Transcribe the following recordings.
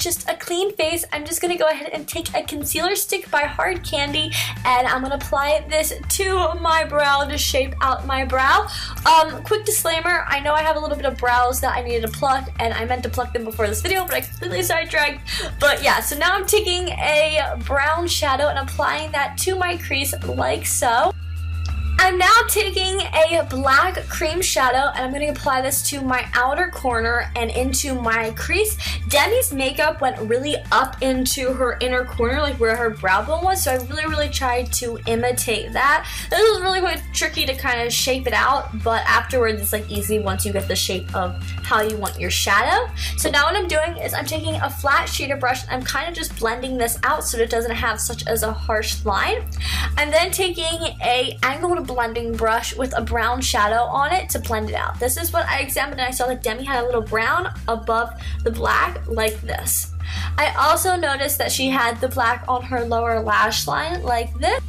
just a clean face, I'm just gonna go ahead and take a concealer stick by Hard Candy, and I'm gonna apply this to my brow to shape out my brow. Quick disclaimer, I know I have a little bit of brows that I needed to pluck, and I meant to pluck them before this video, but I completely sidetracked. But yeah, so now I'm taking a brown shadow and applying that to my crease like so. I'm now taking a black cream shadow and I'm going to apply this to my outer corner and into my crease. Demi's makeup went really up into her inner corner, like where her brow bone was, so I really tried to imitate that. This was really quite tricky to kind of shape it out, but afterwards it's like easy once you get the shape of how you want your shadow. So now what I'm doing is I'm taking a flat shader brush and I'm kind of just blending this out so it doesn't have such as a harsh line. I'm then taking a angled blending brush with a brown shadow on it to blend it out. This is what I examined and I saw that Demi had a little brown above the black like this. I also noticed that she had the black on her lower lash line like this.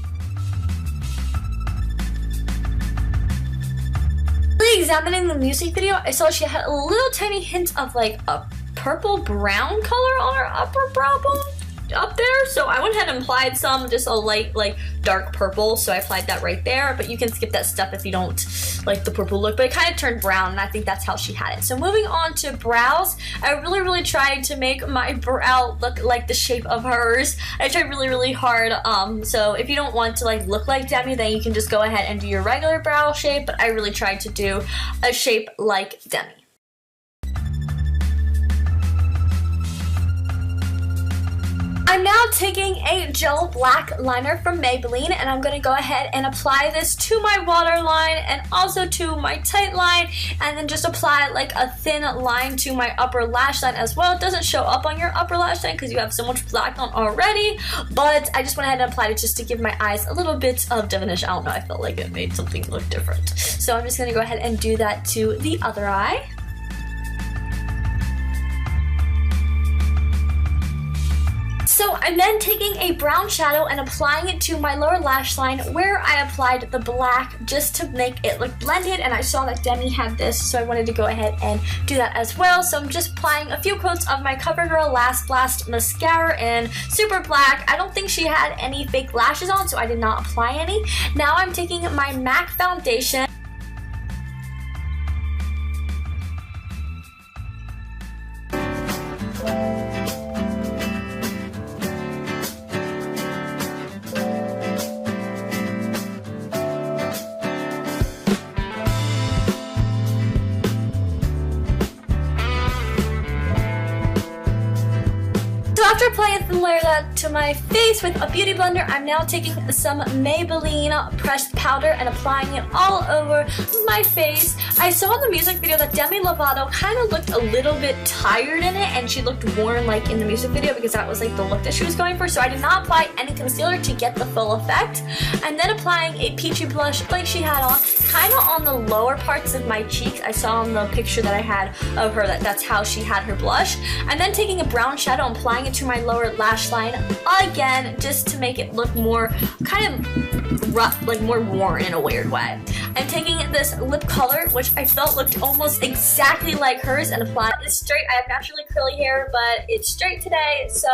Really examining the music video, I saw she had a little tiny hint of like a purple brown color on her upper brow bone up there, so I went ahead and applied some, just a light like dark purple, so I applied that right there, but you can skip that stuff if you don't like the purple look, but it kind of turned brown and I think that's how she had it. So moving on to brows, I really tried to make my brow look like the shape of hers. I tried really hard, so if you don't want to like look like Demi, then you can just go ahead and do your regular brow shape, but I really tried to do a shape like Demi. I'm now taking a gel black liner from Maybelline and I'm going to go ahead and apply this to my waterline and also to my tight line, and then just apply like a thin line to my upper lash line as well. It doesn't show up on your upper lash line because you have so much black on already, but I just went ahead and applied it just to give my eyes a little bit of definition. I don't know, I felt like it made something look different. So I'm just going to go ahead and do that to the other eye. So I'm then taking a brown shadow and applying it to my lower lash line where I applied the black just to make it look blended, and I saw that Demi had this, so I wanted to go ahead and do that as well. So I'm just applying a few coats of my CoverGirl Last Blast mascara in super black. I don't think she had any fake lashes on, so I did not apply any. Now I'm taking my MAC foundation. After applying a thin layer that to my face with a beauty blender, I'm now taking some Maybelline pressed powder and applying it all over my face. I saw in the music video that Demi Lovato kind of looked a little bit tired in it, and she looked worn like in the music video because that was like the look that she was going for, so I did not apply any concealer to get the full effect. I'm then applying a peachy blush like she had on, kind of on the lower parts of my cheeks. I saw in the picture that I had of her that that's how she had her blush. I'm then taking a brown shadow and applying it to my lower lash line again, just to make it look more kind of rough, like more worn in a weird way. I'm taking this lip color, which I felt looked almost exactly like hers, and apply it straight. I have naturally curly hair, but it's straight today, so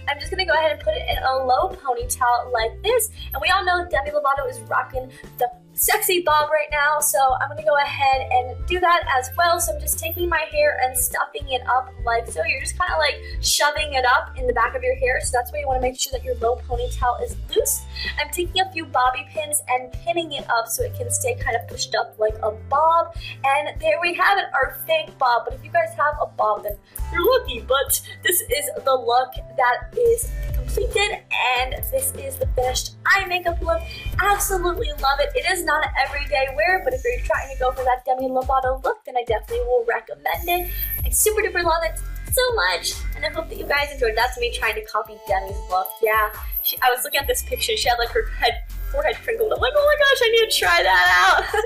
I'm just gonna go ahead and put it in a low ponytail like this. And we all know Demi Lovato is rocking the sexy bob right now, so I'm gonna go ahead and do that as well. So I'm just taking my hair and stuffing it up like so. You're just kind of like shoving it up in the back of your hair, so that's why you want to make sure that your low ponytail is loose. I'm taking a few bobby pins and pinning it up so it can stay kind of pushed up like a bob, and there we have it, our fake bob. But if you guys have a bob, then you're lucky, but this is the look that is completed, and this is the finished eye makeup look. Absolutely love it. It is not an everyday wear, but if you're trying to go for that Demi Lovato look, then I definitely will recommend it. I super duper love it so much, and I hope that you guys enjoyed. That's me trying to copy Demi's look. Yeah, I was looking at this picture. She had like her forehead crinkled. I'm like, oh my gosh, I need to try that out.